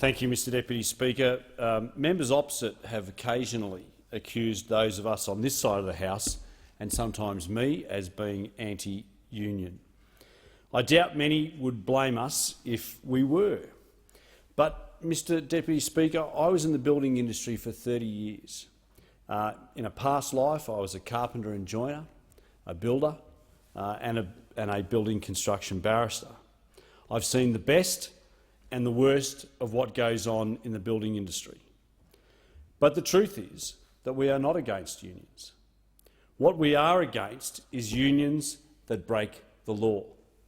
Thank you, Mr Deputy Speaker. Members opposite have occasionally accused those of us on this side of the House, and sometimes me, as being anti-union. I doubt many would blame us if we were. But, Mr Deputy Speaker, I was in the building industry for 30 years. In a past life, I was a carpenter and joiner, a builder, and a building construction barrister. I've seen the best and the worst of what goes on in the building industry. But the truth is that we are not against unions. What we are against is unions that break the law.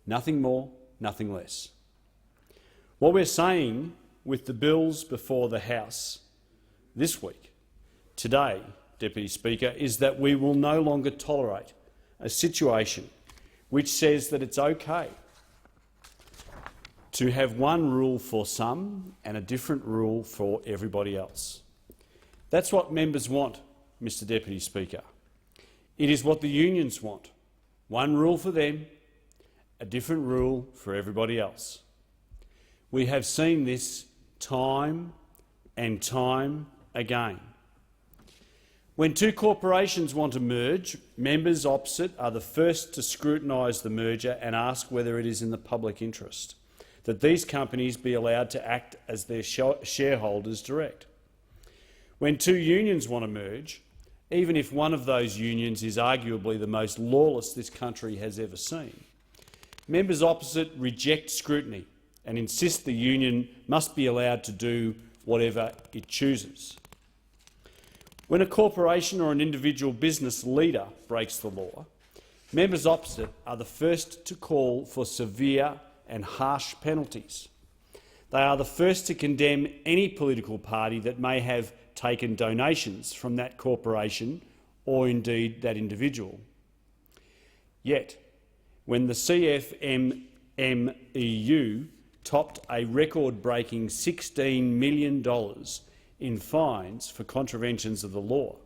Nothing more, nothing less. What we're saying with the bills before the House this week, today, Deputy Speaker, is that we will no longer tolerate a situation which says that it's okay to have one rule for some and a different rule for everybody else. That's what members want, Mr Deputy Speaker. It is what the unions want. One rule for them, a different rule for everybody else. We have seen this time and time again. When two corporations want to merge, members opposite are the first to scrutinise the merger and ask whether it is in the public interest that these companies be allowed to act as their shareholders direct. When two unions want to merge, even if one of those unions is arguably the most lawless this country has ever seen, members opposite reject scrutiny and insist the union must be allowed to do whatever it chooses. When a corporation or an individual business leader breaks the law, members opposite are the first to call for severe and harsh penalties. They are the first to condemn any political party that may have taken donations from that corporation or indeed that individual. Yet, when the CFMMEU topped a record-breaking $16 million in fines for contraventions of the law,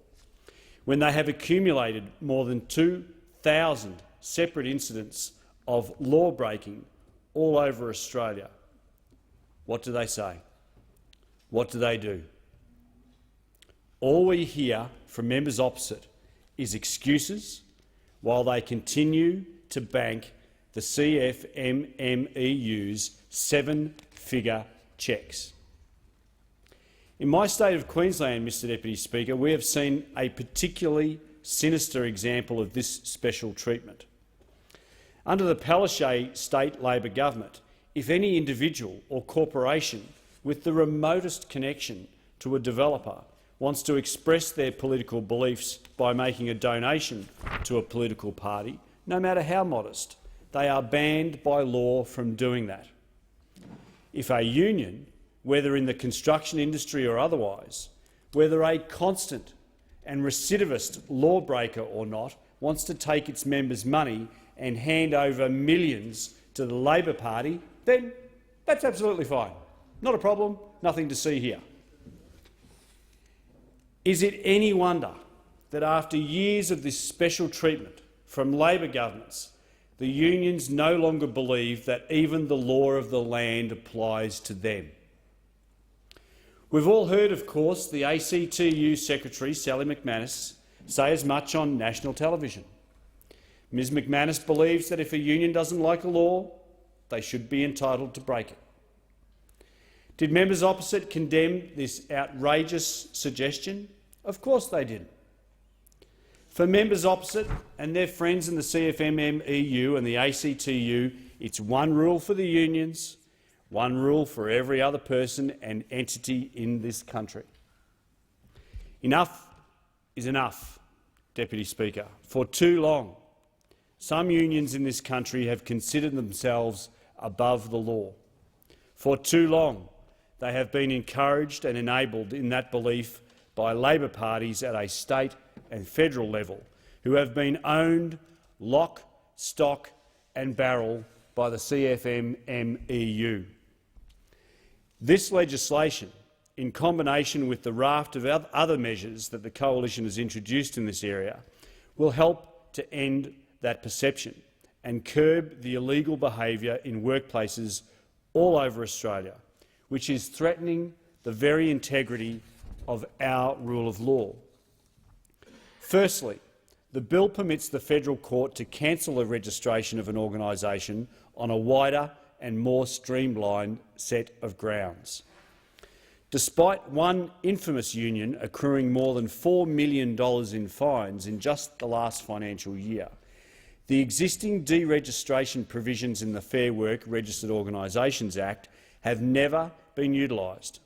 when they have accumulated more than 2,000 separate incidents of law-breaking all over Australia, what do they say? What do they do? All we hear from members opposite is excuses while they continue to bank the CFMMEU's seven-figure cheques. In my state of Queensland, Mr Deputy Speaker, we have seen a particularly sinister example of this special treatment. Under the Palaszczuk state Labor government, if any individual or corporation with the remotest connection to a developer wants to express their political beliefs by making a donation to a political party, no matter how modest, they are banned by law from doing that. If a union, whether in the construction industry or otherwise, whether a constant and recidivist lawbreaker or not, wants to take its members' money and hand over millions to the Labor Party, then that's absolutely fine. Not a problem, nothing to see here. Is it any wonder that after years of this special treatment from Labor governments, the unions no longer believe that even the law of the land applies to them? We've all heard, of course, the ACTU Secretary, Sally McManus, say as much on national television. Ms McManus believes that if a union doesn't like a law, they should be entitled to break it. Did members opposite condemn this outrageous suggestion? Of course they did. For members opposite and their friends in the CFMMEU and the ACTU, it's one rule for the unions, one rule for every other person and entity in this country. Enough is enough, Deputy Speaker. For too long, some unions in this country have considered themselves above the law. For too long, they have been encouraged and enabled in that belief by Labor parties at a state and federal level who have been owned lock, stock and barrel by the CFMMEU. This legislation, in combination with the raft of other measures that the coalition has introduced in this area, will help to end that perception and curb the illegal behaviour in workplaces all over Australia, which is threatening the very integrity of our rule of law. Firstly, the bill permits the federal court to cancel the registration of an organisation on a wider and more streamlined set of grounds. Despite one infamous union accruing more than $4 million in fines in just the last financial year, the existing deregistration provisions in the Fair Work Registered Organisations Act have never been utilised.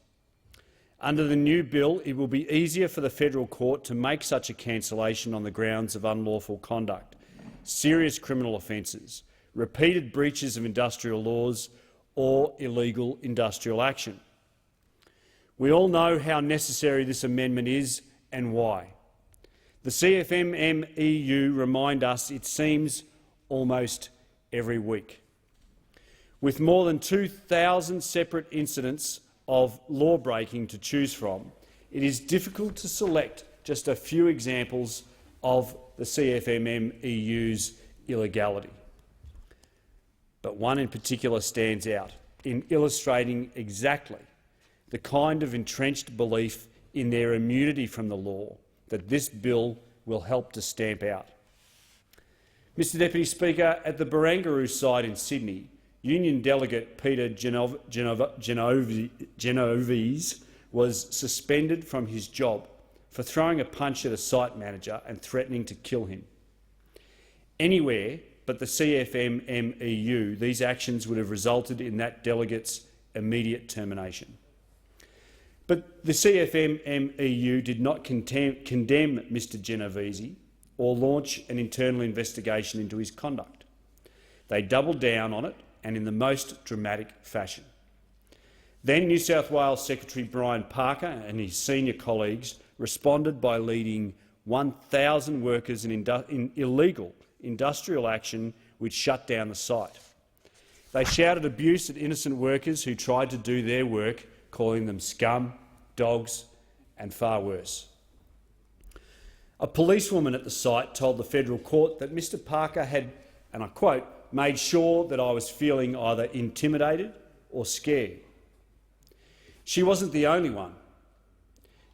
Under the new bill, it will be easier for the federal court to make such a cancellation on the grounds of unlawful conduct, serious criminal offences, repeated breaches of industrial laws or illegal industrial action. We all know how necessary this amendment is and why. The CFMMEU remind us, it seems, almost every week. With more than 2,000 separate incidents of law-breaking to choose from, it is difficult to select just a few examples of the CFMMEU's illegality. But one in particular stands out in illustrating exactly the kind of entrenched belief in their immunity from the law that this bill will help to stamp out. Mr Deputy Speaker, at the Barangaroo site in Sydney, Union Delegate Peter Genovese was suspended from his job for throwing a punch at a site manager and threatening to kill him. Anywhere but the CFMMEU, these actions would have resulted in that delegate's immediate termination. But the CFMMEU did not condemn Mr Genovese or launch an internal investigation into his conduct. They doubled down on it, and in the most dramatic fashion. Then New South Wales Secretary Brian Parker and his senior colleagues responded by leading 1,000 workers in illegal industrial action which shut down the site. They shouted abuse at innocent workers who tried to do their work, calling them scum, dogs and far worse. A policewoman at the site told the federal court that Mr Parker had, and I quote, made sure that I was feeling either intimidated or scared. She wasn't the only one.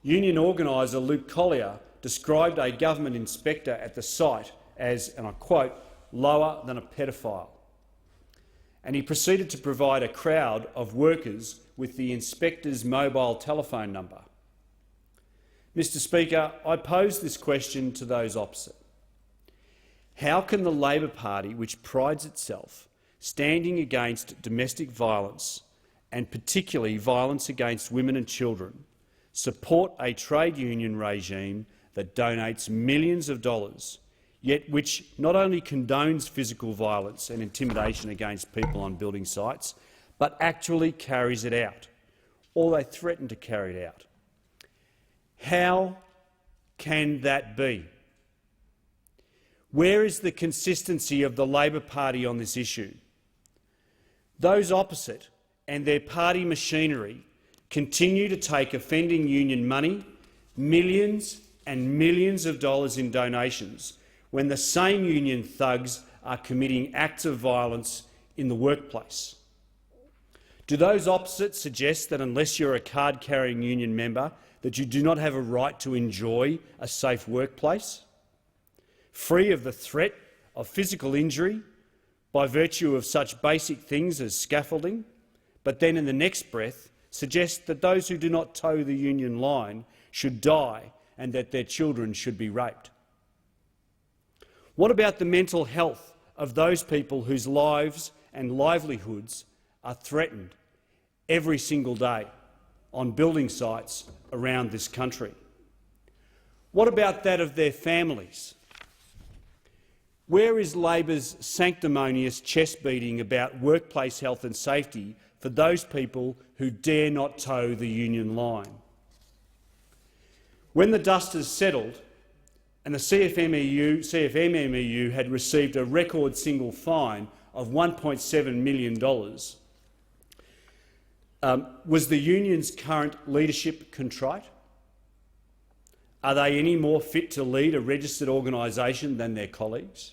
Union organiser Luke Collier described a government inspector at the site as, and I quote, lower than a pedophile. And he proceeded to provide a crowd of workers with the inspector's mobile telephone number. Mr Speaker, I pose this question to those opposite. How can the Labor Party, which prides itself standing against domestic violence, and particularly violence against women and children, support a trade union regime that donates millions of dollars, yet which not only condones physical violence and intimidation against people on building sites, but actually carries it out, or they threaten to carry it out? How can that be? Where is the consistency of the Labor Party on this issue? Those opposite and their party machinery continue to take offending union money, millions and millions of dollars in donations, when the same union thugs are committing acts of violence in the workplace. Do those opposite suggest that unless you're a card-carrying union member, that you do not have a right to enjoy a safe workplace, free of the threat of physical injury by virtue of such basic things as scaffolding, but then in the next breath suggest that those who do not toe the union line should die and that their children should be raped? What about the mental health of those people whose lives and livelihoods are threatened every single day on building sites around this country? What about that of their families? Where is Labor's sanctimonious chest-beating about workplace health and safety for those people who dare not toe the union line? When the dust has settled and the CFMMEU had received a record single fine of $1.7 million, was the union's current leadership contrite? Are they any more fit to lead a registered organisation than their colleagues?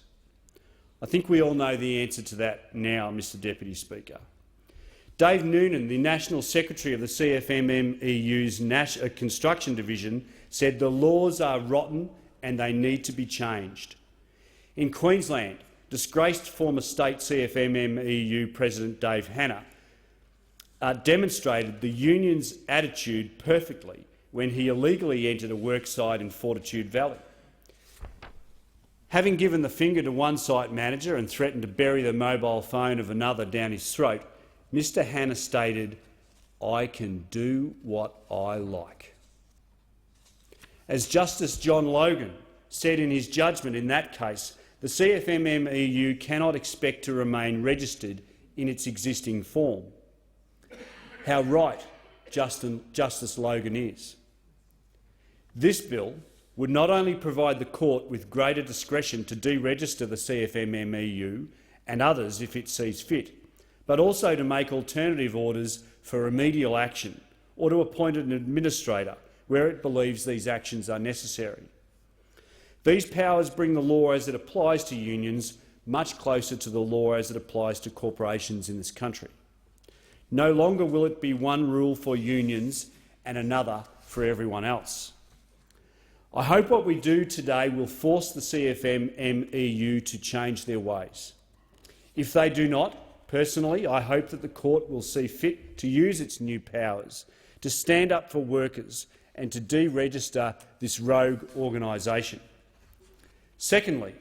I think we all know the answer to that now, Mr Deputy Speaker. Dave Noonan, the National Secretary of the CFMMEU's Construction Division, said the laws are rotten and they need to be changed. In Queensland, disgraced former state CFMMEU President Dave Hanna demonstrated the union's attitude perfectly when he illegally entered a worksite in Fortitude Valley. Having given the finger to one site manager and threatened to bury the mobile phone of another down his throat, Mr Hanna stated, "I can do what I like." As Justice John Logan said in his judgment in that case, the CFMMEU cannot expect to remain registered in its existing form. How right Justice Logan is. This bill would not only provide the court with greater discretion to deregister the CFMMEU and others if it sees fit, but also to make alternative orders for remedial action or to appoint an administrator where it believes these actions are necessary. These powers bring the law as it applies to unions much closer to the law as it applies to corporations in this country. No longer will it be one rule for unions and another for everyone else. I hope what we do today will force the CFMMEU to change their ways. If they do not, personally, I hope that the court will see fit to use its new powers to stand up for workers and to deregister this rogue organisation. Secondly,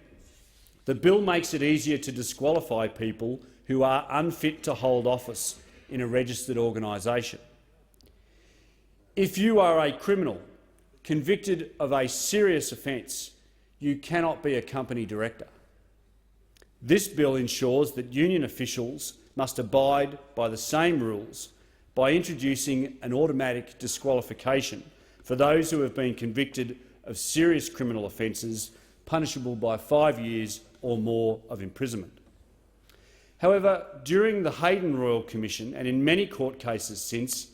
the bill makes it easier to disqualify people who are unfit to hold office in a registered organisation. If you are a criminal convicted of a serious offence, you cannot be a company director. This bill ensures that union officials must abide by the same rules by introducing an automatic disqualification for those who have been convicted of serious criminal offences punishable by 5 years or more of imprisonment. However, during the Hayden Royal Commission and in many court cases since,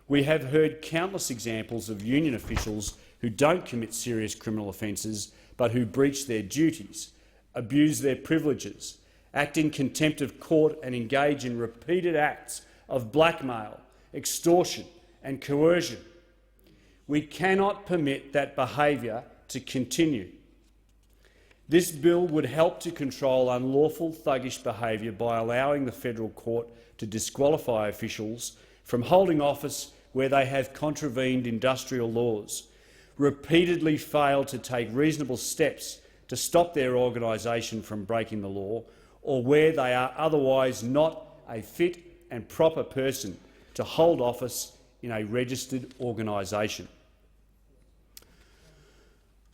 we have heard countless examples of union officials who don't commit serious criminal offences but who breach their duties, abuse their privileges, act in contempt of court and engage in repeated acts of blackmail, extortion and coercion. We cannot permit that behaviour to continue. This bill would help to control unlawful thuggish behaviour by allowing the federal court to disqualify officials from holding office where they have contravened industrial laws, repeatedly failed to take reasonable steps to stop their organisation from breaking the law, or where they are otherwise not a fit and proper person to hold office in a registered organisation.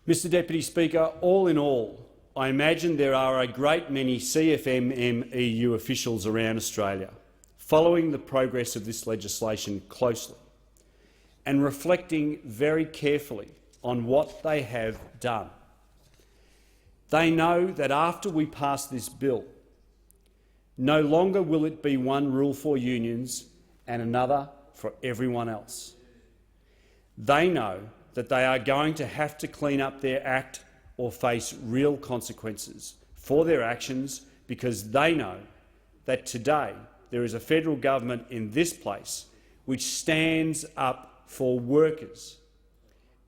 Mr Deputy Speaker, all in all, I imagine there are a great many CFMMEU officials around Australia following the progress of this legislation closely and reflecting very carefully on what they have done. They know that after we pass this bill, no longer will it be one rule for unions and another for everyone else. They know that they are going to have to clean up their act or face real consequences for their actions, because they know that today there is a federal government in this place which stands up for workers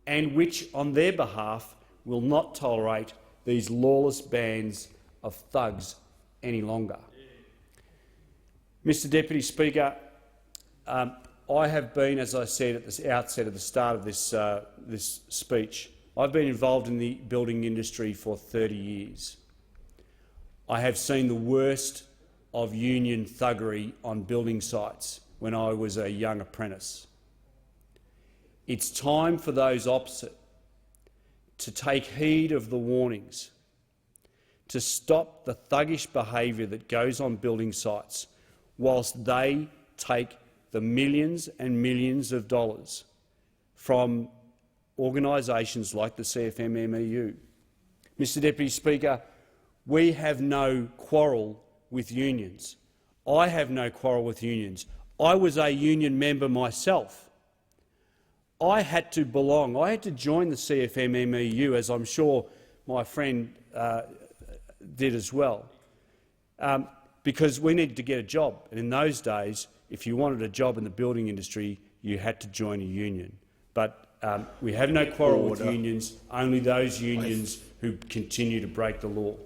and which, on their behalf, will not tolerate these lawless bands of thugs any longer. Mr Deputy Speaker, I have been, as I said at the outset, at the start of this speech, I've been involved in the building industry for 30 years. I have seen the worst of union thuggery on building sites when I was a young apprentice. It's time for those opposite to take heed of the warnings, to stop the thuggish behaviour that goes on building sites whilst they take the millions and millions of dollars from organisations like the CFMMEU. Mr Deputy Speaker, we have no quarrel with unions. I have no quarrel with unions. I was a union member myself. I had to belong. I had to join the CFMMEU, as I'm sure my friend did as well, because we needed to get a job. And in those days, if you wanted a job in the building industry, you had to join a union. But we have no quarrel with unions, only those unions who continue to break the law.